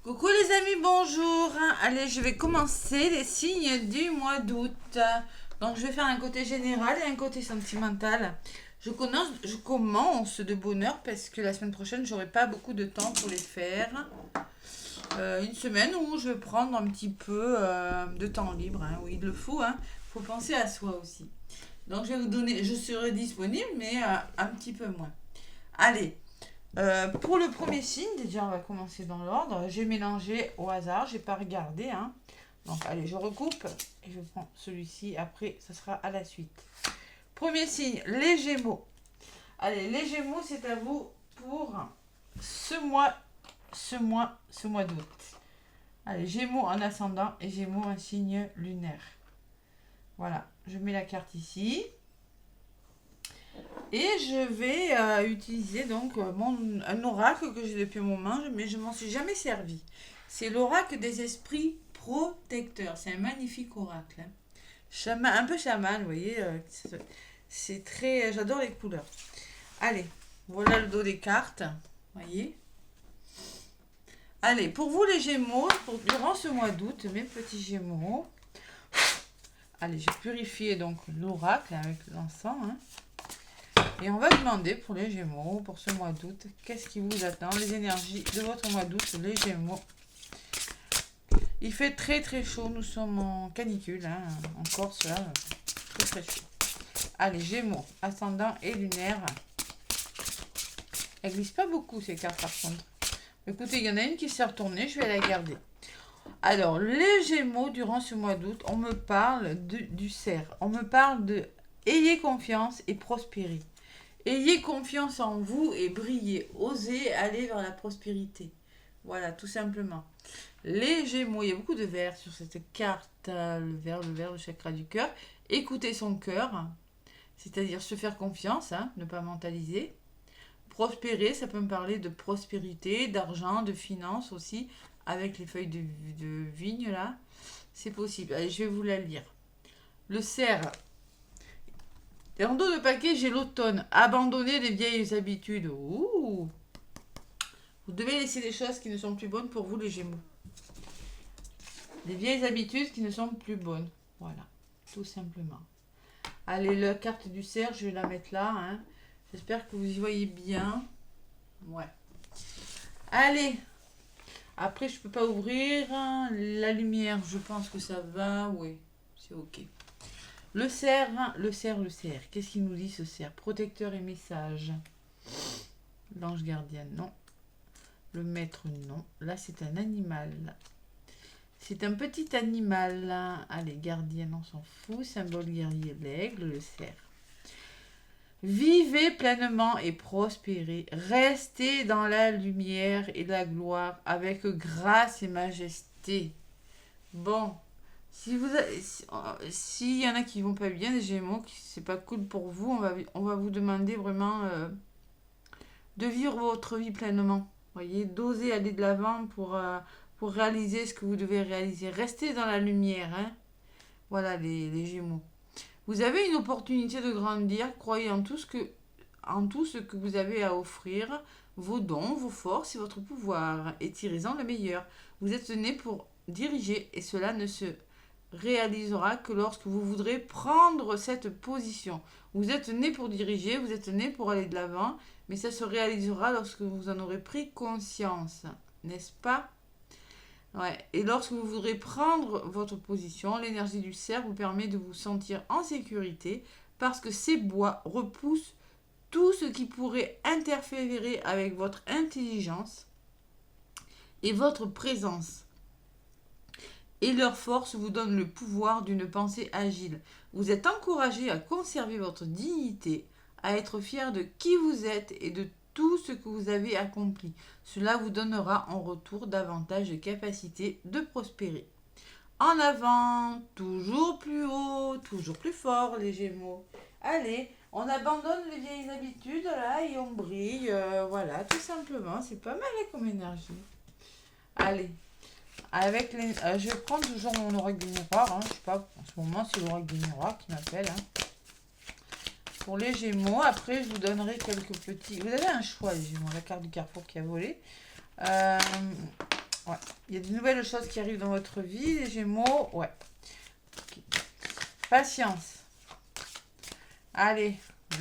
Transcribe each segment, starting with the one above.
Coucou les amis, bonjour. Allez, je vais commencer les signes du mois d'août. Donc, je vais faire un côté général et un côté sentimental. Je commence de bonne heure parce que la semaine prochaine, j'aurai pas beaucoup de temps pour les faire. Une semaine où je vais prendre un petit peu de temps libre. Oui, il le faut. Faut penser à soi aussi. Donc, je vais vous donner, je serai disponible, mais un petit peu moins. Allez. Pour le premier signe, déjà on va commencer dans l'ordre. J'ai mélangé au hasard, j'ai pas regardé. Donc allez, je recoupe et je prends celui-ci. Après, ça sera à la suite. Premier signe, les Gémeaux. Allez, les Gémeaux, c'est à vous pour ce mois d'août. Allez, Gémeaux en ascendant et Gémeaux en signe lunaire. Voilà, je mets la carte ici. Et je vais utiliser donc un oracle que j'ai depuis mon main, mais je m'en suis jamais servi. C'est l'oracle des esprits protecteurs. C'est un magnifique oracle. Un peu chaman, vous voyez. C'est très. J'adore les couleurs. Allez, voilà le dos des cartes. Vous voyez. Allez, pour vous les Gémeaux, durant ce mois d'août, mes petits Gémeaux. Allez, j'ai purifié donc l'oracle avec l'encens. Et on va demander pour les Gémeaux, pour ce mois d'août, qu'est-ce qui vous attend, les énergies de votre mois d'août, les Gémeaux. Il fait très très chaud, nous sommes en canicule, en Corse, là, très très chaud. Allez, Gémeaux, ascendant et lunaire. Elles glissent pas beaucoup ces cartes par contre. Écoutez, il y en a une qui s'est retournée, je vais la garder. Alors, les Gémeaux, durant ce mois d'août, on me parle du cerf. On me parle de ayez confiance et prospérez. Ayez confiance en vous et brillez. Osez aller vers la prospérité. Voilà, tout simplement. Les Gémeaux, il y a beaucoup de vert sur cette carte. Le vert, le chakra du cœur. Écoutez son cœur, c'est-à-dire se faire confiance, ne pas mentaliser. Prospérer, ça peut me parler de prospérité, d'argent, de finances aussi, avec les feuilles de vigne là. C'est possible. Allez, je vais vous la lire. Le cerf. Et en dos de paquet, j'ai l'automne. Abandonnez les vieilles habitudes. Ouh. Vous devez laisser des choses qui ne sont plus bonnes pour vous, les Gémeaux. Des vieilles habitudes qui ne sont plus bonnes. Voilà, tout simplement. Allez, la carte du cerf, je vais la mettre là. J'espère que vous y voyez bien. Ouais. Allez. Après, je peux pas ouvrir. La lumière, je pense que ça va. Oui, c'est ok. Le cerf. Qu'est-ce qu'il nous dit ce cerf? Protecteur et message. L'ange gardien, non. Le maître, non. Là, c'est un animal. C'est un petit animal. Allez, gardienne, on s'en fout. Symbole guerrier, l'aigle, le cerf. Vivez pleinement et prospérez. Restez dans la lumière et la gloire avec grâce et majesté. Bon. S'il y en a qui vont pas bien, les Gémeaux, c'est pas cool pour vous, on va vous demander vraiment de vivre votre vie pleinement. Voyez, d'oser aller de l'avant pour réaliser ce que vous devez réaliser. Restez dans la lumière. Voilà les Gémeaux. Vous avez une opportunité de grandir. Croyez en tout ce que vous avez à offrir, vos dons, vos forces et votre pouvoir. Et tirez-en le meilleur. Vous êtes né pour diriger et cela ne se réalisera que lorsque vous voudrez prendre cette position. Vous êtes né pour diriger, vous êtes né pour aller de l'avant, mais ça se réalisera lorsque vous en aurez pris conscience, n'est-ce pas? Ouais. Et lorsque vous voudrez prendre votre position, l'énergie du cerf vous permet de vous sentir en sécurité parce que ces bois repoussent tout ce qui pourrait interférer avec votre intelligence et votre présence. Et leur force vous donne le pouvoir d'une pensée agile. Vous êtes encouragé à conserver votre dignité, à être fier de qui vous êtes et de tout ce que vous avez accompli. Cela vous donnera en retour davantage de capacité de prospérer. En avant, toujours plus haut, toujours plus fort les Gémeaux. Allez, on abandonne les vieilles habitudes là et on brille. Voilà, tout simplement. C'est pas mal comme énergie. Allez. Je prends toujours mon oracle du miroir. Je sais pas, en ce moment c'est l'oracle du miroir qui m'appelle. Pour les Gémeaux, après je vous donnerai quelques petits. Vous avez un choix les Gémeaux, la carte du carrefour qui a volé. Ouais. Il y a de nouvelles choses qui arrivent dans votre vie, les Gémeaux. Ouais. Ok. Patience. Allez,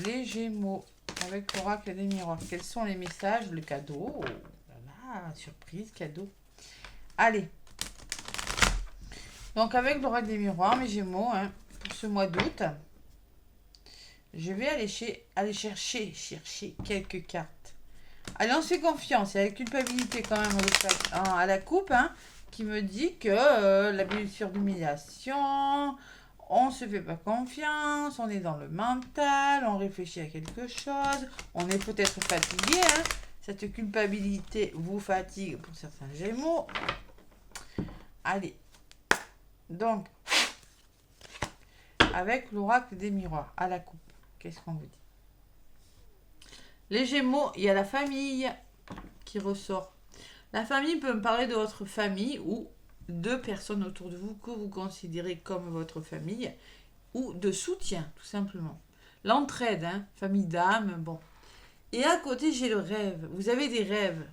les Gémeaux. Avec l'oracle des miroirs. Quels sont les messages? Le cadeau. Oh là là, surprise, cadeau. Allez. Donc, avec l'oracle des miroirs, mes Gémeaux, hein, pour ce mois d'août, je vais aller chercher quelques cartes. Allez, on se fait confiance. Il y a la culpabilité quand même à la coupe, hein, qui me dit que la blessure d'humiliation, on se fait pas confiance, on est dans le mental, on réfléchit à quelque chose, on est peut-être fatigué, hein. Cette culpabilité vous fatigue pour certains Gémeaux. Allez. Donc, avec l'oracle des miroirs à la coupe, qu'est-ce qu'on vous dit? Les Gémeaux, il y a la famille qui ressort. La famille peut me parler de votre famille ou de personnes autour de vous que vous considérez comme votre famille ou de soutien, tout simplement. L'entraide, hein, famille d'âme, bon. Et à côté, j'ai le rêve. Vous avez des rêves.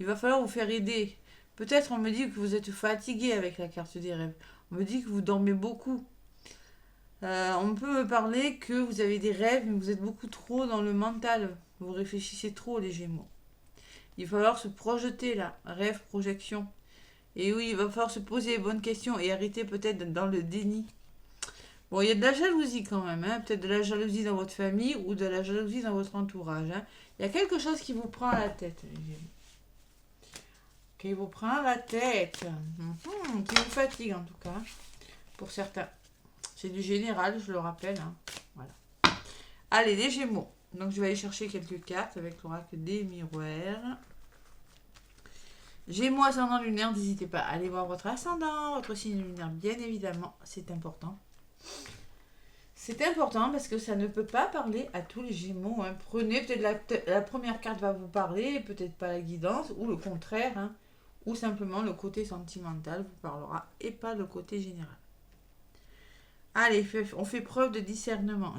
Il va falloir vous faire aider. Peut-être on me dit que vous êtes fatigué avec la carte des rêves. On me dit que vous dormez beaucoup. On peut me parler que vous avez des rêves, mais vous êtes beaucoup trop dans le mental. Vous réfléchissez trop, les Gémeaux. Il va falloir se projeter là, rêve, projection. Et oui, il va falloir se poser les bonnes questions et arrêter peut-être d'être dans le déni. Bon, il y a de la jalousie quand même, hein. Peut-être de la jalousie dans votre famille ou de la jalousie dans votre entourage. Hein. Il y a quelque chose qui vous prend à la tête, les Gémeaux. Qui vous prend à la tête. Qui vous fatigue en tout cas, pour certains. C'est du général, je le rappelle. Hein. Voilà. Allez, les Gémeaux. Donc, je vais aller chercher quelques cartes avec l'oracle des miroirs. Gémeaux, ascendant lunaire, n'hésitez pas à aller voir votre ascendant, votre signe lunaire, bien évidemment, c'est important. C'est important parce que ça ne peut pas parler à tous les Gémeaux. Hein. Prenez, peut-être la première carte va vous parler, peut-être pas la guidance, ou le contraire, hein, ou simplement le côté sentimental vous parlera et pas le côté général. Allez, on fait preuve de discernement.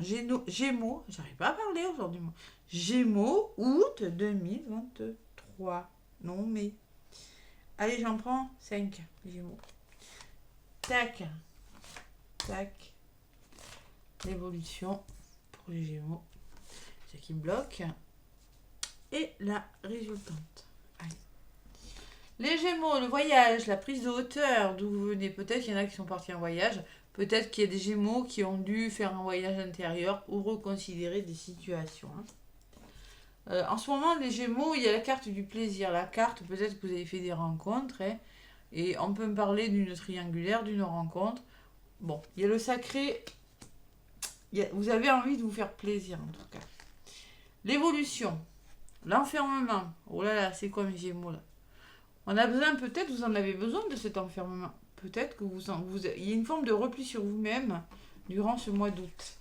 Gémeaux, j'arrive pas à parler aujourd'hui. Gémeaux, août 2023. Non, mais. Allez, j'en prends 5, Gémeaux. Tac. Tac. L'évolution pour les Gémeaux. Ce qui bloque. Et la résultante. Allez. Les Gémeaux, le voyage, la prise de hauteur, d'où vous venez. Peut-être qu'il y en a qui sont partis en voyage. Peut-être qu'il y a des Gémeaux qui ont dû faire un voyage intérieur ou reconsidérer des situations. Hein. En ce moment, les Gémeaux, il y a la carte du plaisir. La carte, peut-être que vous avez fait des rencontres. Hein, et on peut me parler d'une triangulaire, d'une rencontre. Bon, il y a le sacré. Vous avez envie de vous faire plaisir, en tout cas. L'évolution. L'enfermement. Oh là là, c'est quoi mes Gémeaux là? On a besoin, peut-être, vous en avez besoin de cet enfermement. Peut-être que il y a une forme de repli sur vous-même durant ce mois d'août.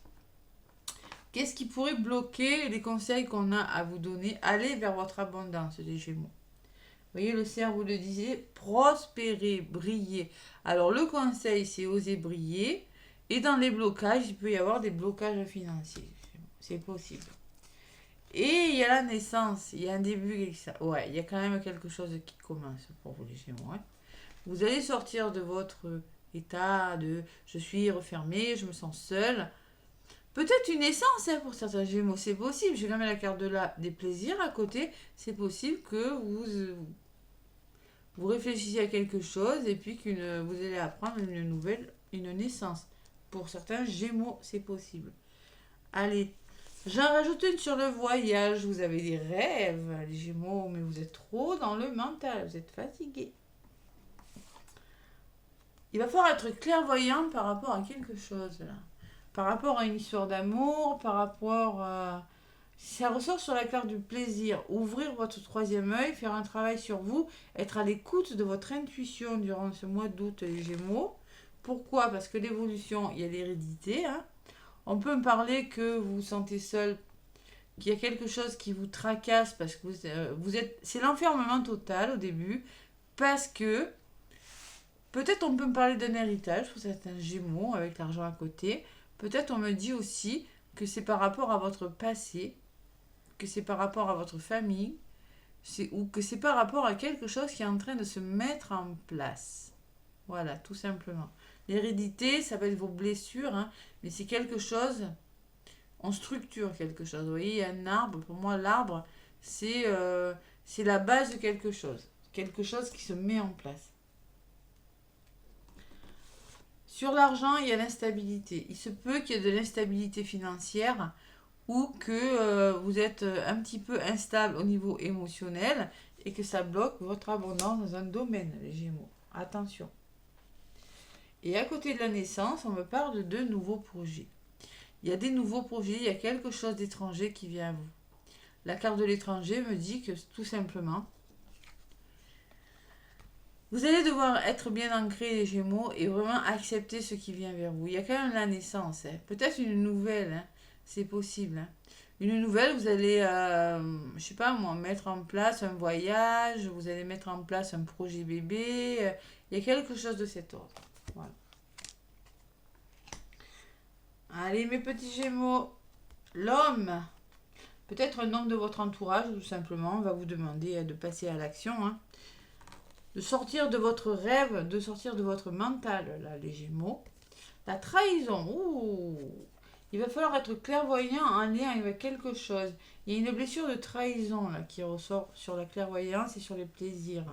Qu'est-ce qui pourrait bloquer les conseils qu'on a à vous donner? Allez vers votre abondance, les Gémeaux. Vous voyez, le cerf, vous le disiez, prospérer, briller. Alors, le conseil, c'est oser briller. Et dans les blocages, il peut y avoir des blocages financiers. C'est possible. Et il y a la naissance, il y a un début. Ouais, il y a quand même quelque chose qui commence pour vous, les Gémeaux. Hein. Vous allez sortir de votre état de je suis refermé, je me sens seul. Peut-être une naissance hein, pour certains Gémeaux, c'est possible. J'ai quand même la carte des plaisirs à côté. C'est possible que vous réfléchissiez à quelque chose et puis que vous allez apprendre une naissance. Pour certains Gémeaux, c'est possible. Allez, j'en rajoute une sur le voyage. Vous avez des rêves, les Gémeaux, mais vous êtes trop dans le mental, vous êtes fatigué. Il va falloir être clairvoyant par rapport à quelque chose, là. Par rapport à une histoire d'amour, par rapport à... Ça ressort sur la carte du plaisir. Ouvrir votre troisième œil, faire un travail sur vous, être à l'écoute de votre intuition durant ce mois d'août, les Gémeaux. Pourquoi? Parce que l'évolution, il y a l'hérédité. Hein. On peut me parler que vous vous sentez seul, qu'il y a quelque chose qui vous tracasse parce que vous êtes... C'est l'enfermement total au début, parce que peut-être on peut me parler d'un héritage pour certains Gémeaux avec l'argent à côté. Peut-être on me dit aussi que c'est par rapport à votre passé, que c'est par rapport à votre famille, ou que c'est par rapport à quelque chose qui est en train de se mettre en place. Voilà, tout simplement. L'hérédité, ça peut être vos blessures, hein, mais c'est quelque chose, on structure quelque chose. Vous voyez, il y a un arbre. Pour moi, l'arbre, c'est la base de quelque chose. Quelque chose qui se met en place. Sur l'argent, il y a l'instabilité. Il se peut qu'il y ait de l'instabilité financière ou que vous êtes un petit peu instable au niveau émotionnel et que ça bloque votre abondance dans un domaine, les Gémeaux. Attention. Et à côté de la naissance, on me parle de deux nouveaux projets. Il y a des nouveaux projets, il y a quelque chose d'étranger qui vient à vous. La carte de l'étranger me dit que tout simplement, vous allez devoir être bien ancré les Gémeaux et vraiment accepter ce qui vient vers vous. Il y a quand même la naissance, hein. Peut-être une nouvelle, hein. C'est possible, hein. Une nouvelle, vous allez, je sais pas moi, mettre en place un voyage, vous allez mettre en place un projet bébé. Il y a quelque chose de cet ordre. Voilà. Allez mes petits Gémeaux, l'homme, peut-être un homme de votre entourage tout simplement, va vous demander de passer à l'action, hein. De sortir de votre rêve, de sortir de votre mental, là, les Gémeaux. La trahison, ouh, il va falloir être clairvoyant en lien avec quelque chose. Il y a une blessure de trahison là qui ressort sur la clairvoyance et sur les plaisirs.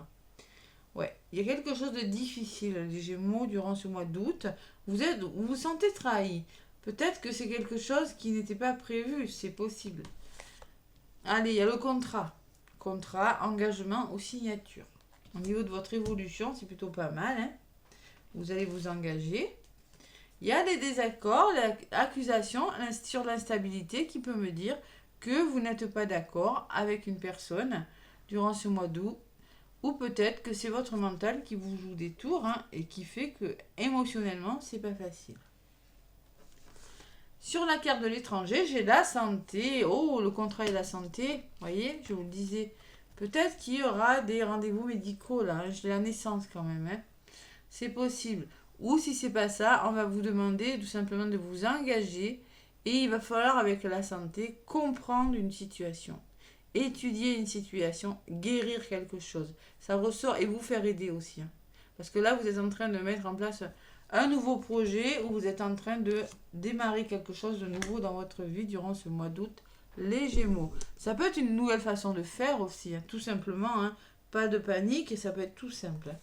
Ouais, il y a quelque chose de difficile, les Gémeaux, durant ce mois d'août. Vous vous sentez trahi. Peut-être que c'est quelque chose qui n'était pas prévu, c'est possible. Allez, il y a le contrat. Contrat, engagement ou signature. Au niveau de votre évolution, c'est plutôt pas mal, hein. Vous allez vous engager. Il y a des désaccords, l'accusation sur l'instabilité qui peut me dire que vous n'êtes pas d'accord avec une personne durant ce mois d'août. Ou peut-être que c'est votre mental qui vous joue des tours, hein, et qui fait que émotionnellement, c'est pas facile. Sur la carte de l'étranger, j'ai la santé. Oh, le contrat et la santé. Vous voyez, je vous le disais. Peut-être qu'il y aura des rendez-vous médicaux là. J'ai la naissance quand même, hein. C'est possible. Ou si c'est pas ça, on va vous demander tout simplement de vous engager et il va falloir avec la santé comprendre une situation, étudier une situation, guérir quelque chose. Ça ressort et vous faire aider aussi, hein. Parce que là, vous êtes en train de mettre en place un nouveau projet ou vous êtes en train de démarrer quelque chose de nouveau dans votre vie durant ce mois d'août, les Gémeaux. Ça peut être une nouvelle façon de faire aussi, hein, tout simplement, hein. Pas de panique et ça peut être tout simple.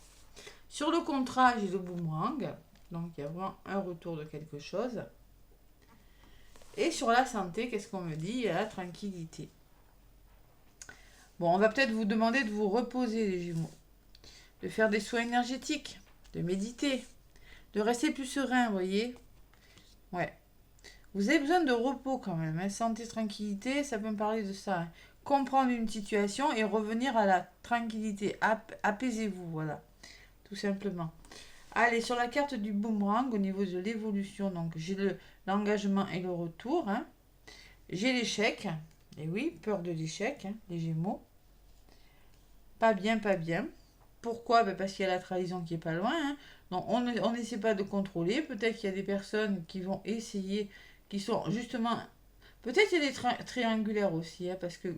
Sur le contrat, j'ai le boomerang. Donc, il y a vraiment un retour de quelque chose. Et sur la santé, qu'est-ce qu'on me dit? Il y a la tranquillité. Bon, on va peut-être vous demander de vous reposer, les Gémeaux. De faire des soins énergétiques. De méditer. De rester plus serein, vous voyez? Ouais. Vous avez besoin de repos quand même, hein. Santé, tranquillité, ça peut me parler de ça, hein. Comprendre une situation et revenir à la tranquillité. Apaisez-vous, voilà. Tout simplement. Allez, sur la carte du boomerang, au niveau de l'évolution, donc j'ai l'engagement et le retour, hein. J'ai l'échec. Et oui, peur de l'échec, hein, les Gémeaux. Pas bien, pas bien. Pourquoi? Ben parce qu'il y a la trahison qui est pas loin, hein. Donc on n'essaie pas de contrôler. Peut-être qu'il y a des personnes qui vont essayer, qui sont justement... Peut-être qu'il y a des triangulaires aussi, hein, parce que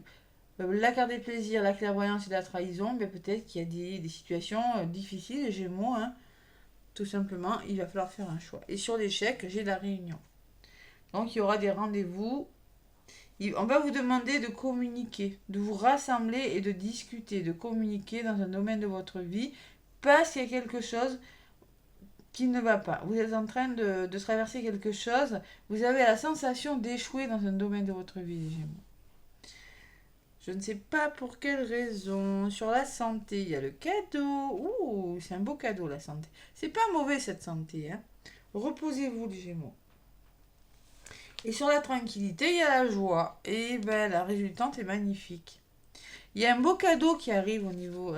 la carte des plaisirs, la clairvoyance et la trahison, ben peut-être qu'il y a des situations difficiles, les Gémeaux, hein. Tout simplement, il va falloir faire un choix. Et sur l'échec, j'ai la réunion. Donc, il y aura des rendez-vous. On va vous demander de communiquer, de vous rassembler et de discuter, de communiquer dans un domaine de votre vie parce qu'il y a quelque chose qui ne va pas. Vous êtes en train de traverser quelque chose. Vous avez la sensation d'échouer dans un domaine de votre vie, les Gémeaux. Je ne sais pas pour quelle raison. Sur la santé, il y a le cadeau. Ouh, c'est un beau cadeau, la santé. C'est pas mauvais, cette santé, hein. Reposez-vous, les Gémeaux. Et sur la tranquillité, il y a la joie. Et ben, la résultante est magnifique. Il y a un beau cadeau qui arrive au niveau...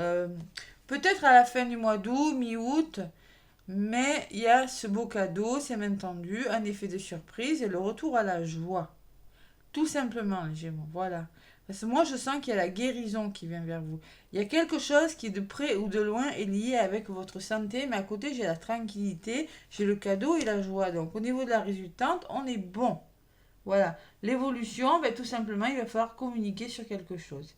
peut-être à la fin du mois d'août, mi-août. Mais il y a ce beau cadeau, c'est même tendu, un effet de surprise et le retour à la joie. Tout simplement, les Gémeaux, voilà. Parce que moi, je sens qu'il y a la guérison qui vient vers vous. Il y a quelque chose qui, de près ou de loin, est lié avec votre santé. Mais à côté, j'ai la tranquillité, j'ai le cadeau et la joie. Donc, au niveau de la résultante, on est bon. Voilà. L'évolution, ben, tout simplement, il va falloir communiquer sur quelque chose.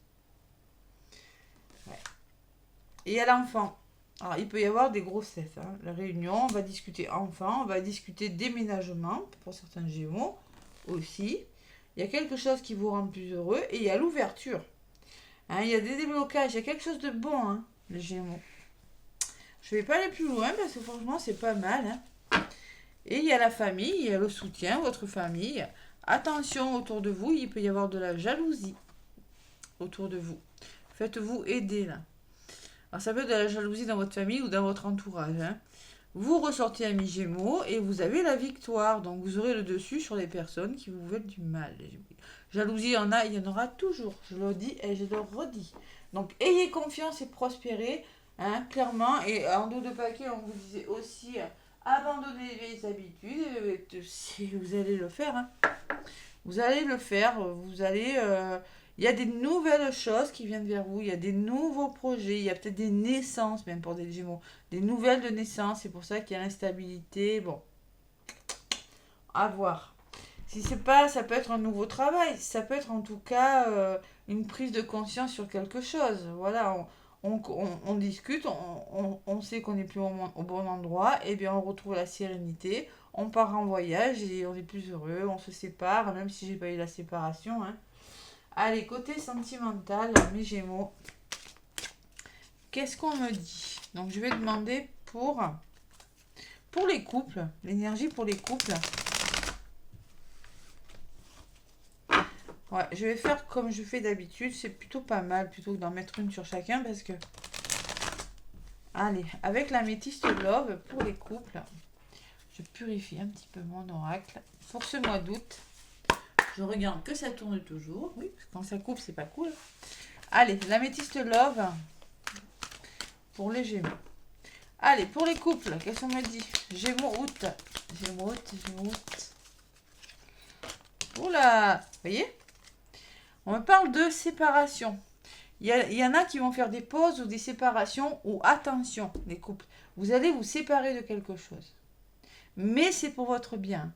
Et il y a l'enfant. Alors, il peut y avoir des grossesses. Hein. La réunion, on va discuter enfant, on va discuter déménagement pour certains Gémeaux aussi. Il y a quelque chose qui vous rend plus heureux et il y a l'ouverture. Hein, il y a des déblocages, il y a quelque chose de bon, hein, les Gémeaux. Je ne vais pas aller plus loin parce que franchement, c'est pas mal. Hein. Et il y a la famille, il y a le soutien, votre famille. Attention autour de vous, il peut y avoir de la jalousie autour de vous. Faites-vous aider là. Alors ça peut être de la jalousie dans votre famille ou dans votre entourage. Hein. Vous ressortez à mi-gémeaux et vous avez la victoire. Donc vous aurez le dessus sur les personnes qui vous veulent du mal. Jalousie, il y en aura toujours. Je le dis et je le redis. Donc ayez confiance et prospérez, hein, clairement. Et en dos de paquet, on vous disait aussi abandonnez les vieilles habitudes. Si vous allez le faire, hein. Vous allez le faire. Vous allez. Il y a des nouvelles choses qui viennent vers vous, il y a des nouveaux projets, il y a peut-être des naissances même pour des Gémeaux, des nouvelles de naissance, c'est pour ça qu'il y a l'instabilité, bon, à voir. Si c'est pas, ça peut être un nouveau travail, ça peut être en tout cas une prise de conscience sur quelque chose, voilà, on discute, on sait qu'on n'est plus au bon endroit, et bien on retrouve la sérénité, on part en voyage et on est plus heureux, on se sépare, même si j'ai pas eu la séparation, hein. Allez, côté sentimental, mes Gémeaux, qu'est-ce qu'on me dit? Donc, je vais demander pour les couples, l'énergie pour les couples. Ouais, je vais faire comme je fais d'habitude, c'est plutôt pas mal, plutôt que d'en mettre une sur chacun, parce que... Allez, avec l'améthyste love, pour les couples, je purifie un petit peu mon oracle pour ce mois d'août. Je regarde que ça tourne toujours. Oui, parce que quand ça coupe, c'est pas cool. Allez, l'améthyste love pour les Gémeaux. Allez, pour les couples, qu'est-ce qu'on me dit? Gémeaux août. Gémeaux août. Oula, vous voyez? On me parle de séparation. Il y en a qui vont faire des pauses ou des séparations ou attention, les couples. Vous allez vous séparer de quelque chose. Mais c'est pour votre bien.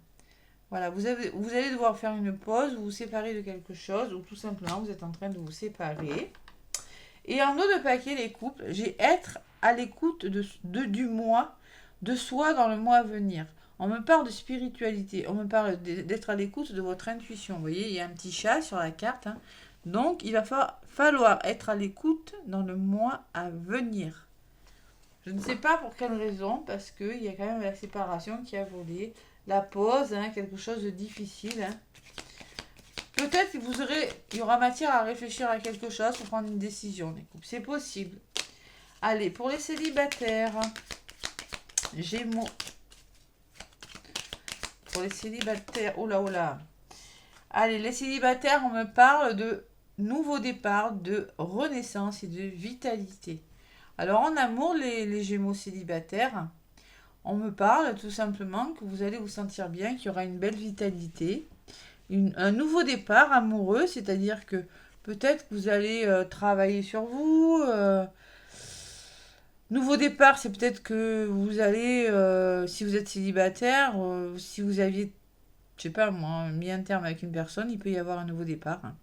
Voilà, vous allez devoir faire une pause, vous séparer de quelque chose, ou tout simplement vous êtes en train de vous séparer. Et en dos de paquet, les couples, j'ai être à l'écoute du mois, de soi dans le mois à venir. On me parle de spiritualité, on me parle d'être à l'écoute de votre intuition. Vous voyez, il y a un petit chat sur la carte. Hein. Donc, il va falloir être à l'écoute dans le mois à venir. Je ne sais pas pour quelle raison, parce qu'il y a quand même la séparation qui a volé. La pause, hein, quelque chose de difficile. Hein. Peut-être qu'il y aura matière à réfléchir à quelque chose pour prendre une décision, les couples. C'est possible. Allez, pour les célibataires, Gémeaux. Pour les célibataires, oh là. Allez, les célibataires, on me parle de nouveau départ, de renaissance et de vitalité. Alors, en amour, les Gémeaux célibataires, on me parle tout simplement que vous allez vous sentir bien, qu'il y aura une belle vitalité, un nouveau départ amoureux, c'est-à-dire que peut-être que vous allez travailler sur vous. Nouveau départ, c'est peut-être que vous allez, si vous êtes célibataire, si vous aviez, je sais pas moi, mis un terme avec une personne, il peut y avoir un nouveau départ. Hein.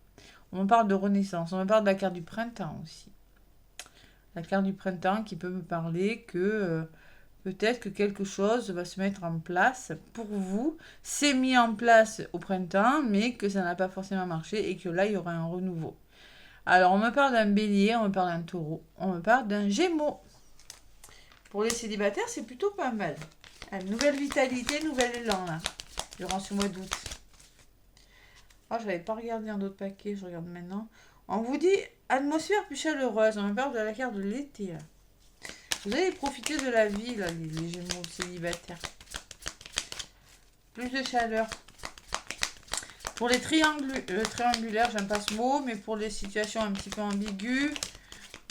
On me parle de renaissance, on me parle de la carte du printemps aussi. La carte du printemps qui peut me parler que... peut-être que quelque chose va se mettre en place pour vous. C'est mis en place au printemps, mais que ça n'a pas forcément marché et que là, il y aura un renouveau. Alors, on me parle d'un bélier, on me parle d'un taureau, on me parle d'un gémeaux. Pour les célibataires, c'est plutôt pas mal. Une nouvelle vitalité, nouvel élan, là, durant ce mois d'août. Oh, je n'avais pas regardé un autre paquet, je regarde maintenant. On vous dit atmosphère plus chaleureuse, on me parle de la carte de l'été, là. Vous allez profiter de la vie, là, les Gémeaux célibataires. Plus de chaleur. Pour les triangulaires, j'aime pas ce mot, mais pour les situations un petit peu ambiguës,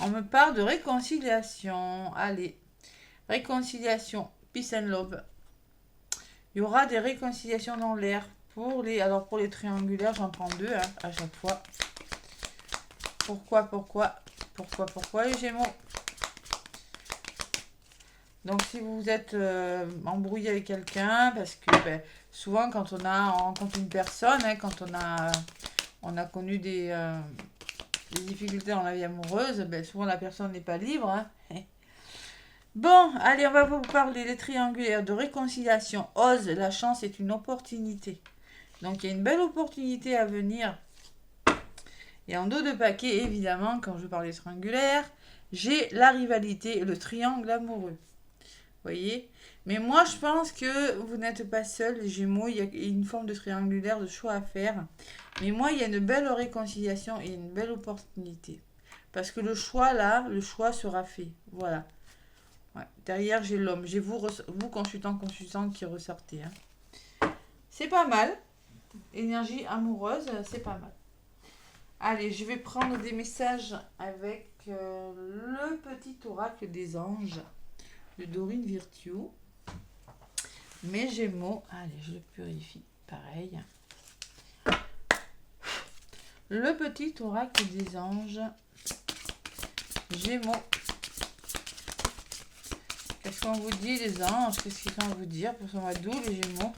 on me parle de réconciliation. Allez, réconciliation, peace and love. Il y aura des réconciliations dans l'air. Pour les triangulaires, j'en prends deux hein, à chaque fois. Pourquoi les Gémeaux? Donc si vous êtes embrouillé avec quelqu'un, parce que souvent quand on rencontre une personne, hein, quand on a connu des des difficultés dans la vie amoureuse, ben, souvent la personne n'est pas libre. Hein. Bon, allez, on va vous parler des triangulaires de réconciliation. Ose, la chance est une opportunité. Donc, il y a une belle opportunité à venir. Et en dos de paquet, évidemment, quand je parle des triangulaires, j'ai la rivalité et le triangle amoureux. Voyez? Mais moi, je pense que vous n'êtes pas seul, les Gémeaux. Il y a une forme de triangulaire de choix à faire. Mais moi, il y a une belle réconciliation et une belle opportunité. Parce que le choix, là, le choix sera fait. Voilà. Ouais. Derrière, j'ai l'homme. J'ai vous consultant, qui ressortez. Hein. C'est pas mal. Énergie amoureuse, c'est pas mal. Allez, je vais prendre des messages avec le petit oracle des anges de Dorine Virtue. Mes Gémeaux, allez, je le purifie, pareil. Le petit oracle des anges, Gémeaux. Qu'est-ce qu'on vous dit, les anges? Qu'est-ce qu'ils vont vous dire pour ce mois d'août, les Gémeaux?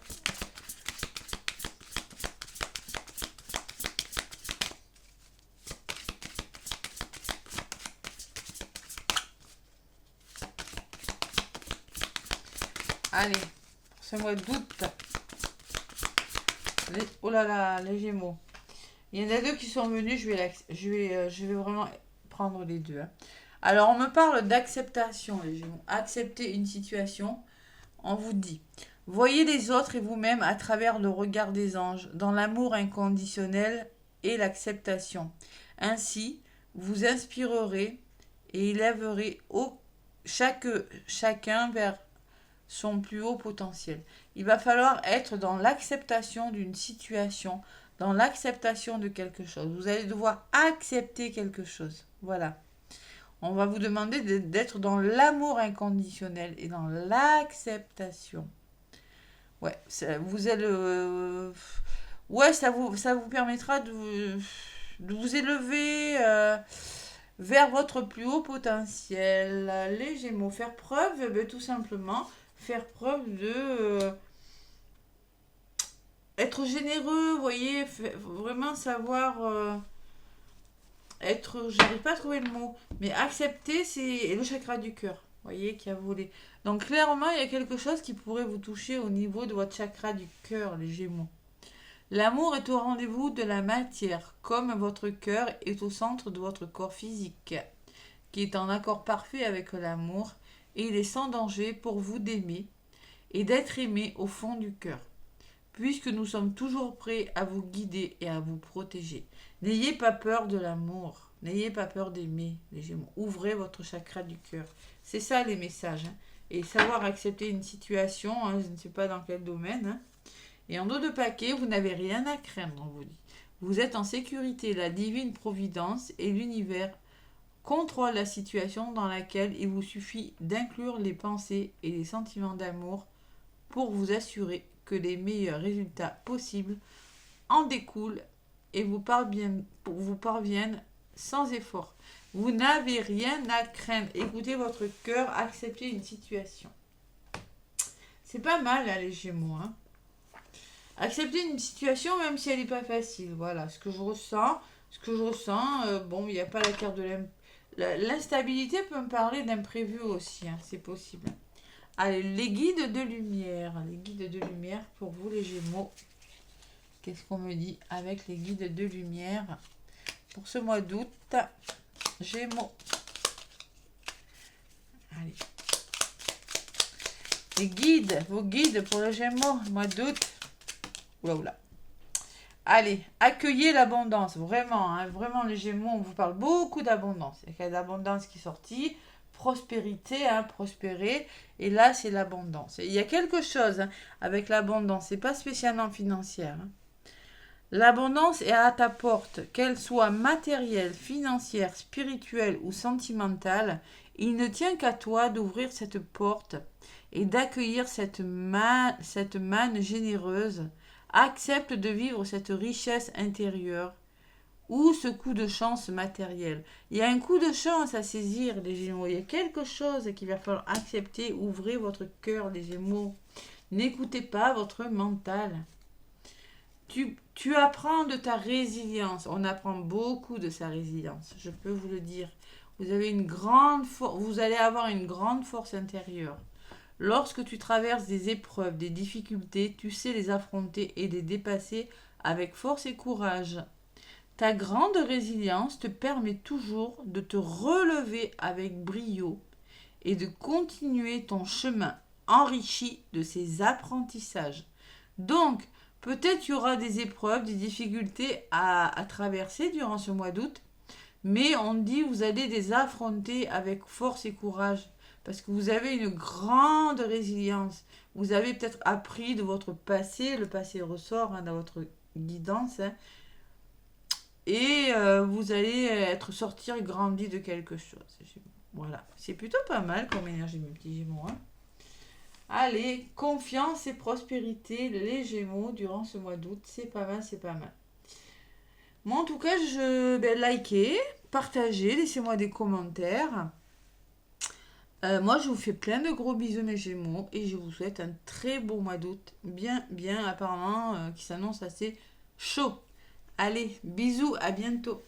Allez, pour ce mois d'août. Oh là là, les Gémeaux. Il y en a deux qui sont venus, je vais vraiment prendre les deux. Hein. Alors, on me parle d'acceptation, les Gémeaux. Accepter une situation, on vous dit. Voyez les autres et vous-même à travers le regard des anges, dans l'amour inconditionnel et l'acceptation. Ainsi, vous inspirerez et élèverez chacun vers son plus haut potentiel. Il va falloir être dans l'acceptation d'une situation, dans l'acceptation de quelque chose. Vous allez devoir accepter quelque chose. Voilà. On va vous demander d'être dans l'amour inconditionnel et dans l'acceptation. Ouais, vous êtes ouais, ça vous permettra de vous élever vers votre plus haut potentiel. Les Gémeaux, faire preuve, tout simplement, faire preuve de être généreux, vous voyez, vraiment savoir être, j'arrive pas à trouver le mot, mais accepter, c'est le chakra du cœur, vous voyez, qui a volé. Donc clairement, il y a quelque chose qui pourrait vous toucher au niveau de votre chakra du cœur, les Gémeaux. L'amour est au rendez-vous de la matière, comme votre cœur est au centre de votre corps physique, qui est en accord parfait avec l'amour, et il est sans danger pour vous d'aimer et d'être aimé au fond du cœur, puisque nous sommes toujours prêts à vous guider et à vous protéger. N'ayez pas peur de l'amour, n'ayez pas peur d'aimer, les Gémeaux. Ouvrez votre chakra du cœur. C'est ça les messages. Hein. Et savoir accepter une situation, hein, je ne sais pas dans quel domaine. Hein. Et en dos de paquet, vous n'avez rien à craindre, on vous dit. Vous êtes en sécurité, la divine providence et l'univers contrôlent la situation dans laquelle il vous suffit d'inclure les pensées et les sentiments d'amour pour vous assurer que les meilleurs résultats possibles en découlent et vous parviennent sans effort. Vous n'avez rien à craindre. Écoutez votre cœur, acceptez une situation. C'est pas mal, hein, les Gémeaux. Hein. Accepter une situation, même si elle n'est pas facile. Voilà, ce que je ressens. Bon, il n'y a pas la carte de l'instabilité peut me parler d'imprévu aussi. Hein, c'est possible. Allez, les guides de lumière. Les guides de lumière pour vous, les Gémeaux. Qu'est-ce qu'on me dit avec les guides de lumière pour ce mois d'août, Gémeaux. Allez. Les guides, vos guides pour le Gémeaux, mois d'août. Oula. Allez, accueillez l'abondance. Vraiment, hein, vraiment, les Gémeaux, on vous parle beaucoup d'abondance. Il y a l'abondance qui est sortie. Prospérité, hein, prospérer. Et là, c'est l'abondance. Il y a quelque chose hein, avec l'abondance. C'est pas spécialement financière. Hein. L'abondance est à ta porte, qu'elle soit matérielle, financière, spirituelle ou sentimentale. Il ne tient qu'à toi d'ouvrir cette porte et d'accueillir cette manne généreuse. Accepte de vivre cette richesse intérieure ou ce coup de chance matériel. Il y a un coup de chance à saisir, les Gémeaux. Il y a quelque chose qu'il va falloir accepter. Ouvrez votre cœur, les Gémeaux. N'écoutez pas votre mental. Tu apprends de ta résilience. On apprend beaucoup de sa résilience, je peux vous le dire. Vous allez avoir une grande force intérieure. Lorsque tu traverses des épreuves, des difficultés, tu sais les affronter et les dépasser avec force et courage. Ta grande résilience te permet toujours de te relever avec brio et de continuer ton chemin enrichi de ces apprentissages. Donc, peut-être il y aura des épreuves, des difficultés à traverser durant ce mois d'août, mais on dit vous allez les affronter avec force et courage parce que vous avez une grande résilience. Vous avez peut-être appris de votre passé, le passé ressort dans votre guidance, hein, et vous allez être sortir grandi de quelque chose. Voilà, c'est plutôt pas mal comme énergie, mes petits Gémeaux. Hein. Allez, confiance et prospérité, les Gémeaux, durant ce mois d'août, c'est pas mal, c'est pas mal. Moi, en tout cas, likez, partagez, laissez-moi des commentaires. Moi, je vous fais plein de gros bisous, mes Gémeaux, et je vous souhaite un très beau mois d'août, bien, apparemment, qui s'annonce assez chaud. Allez, bisous, à bientôt.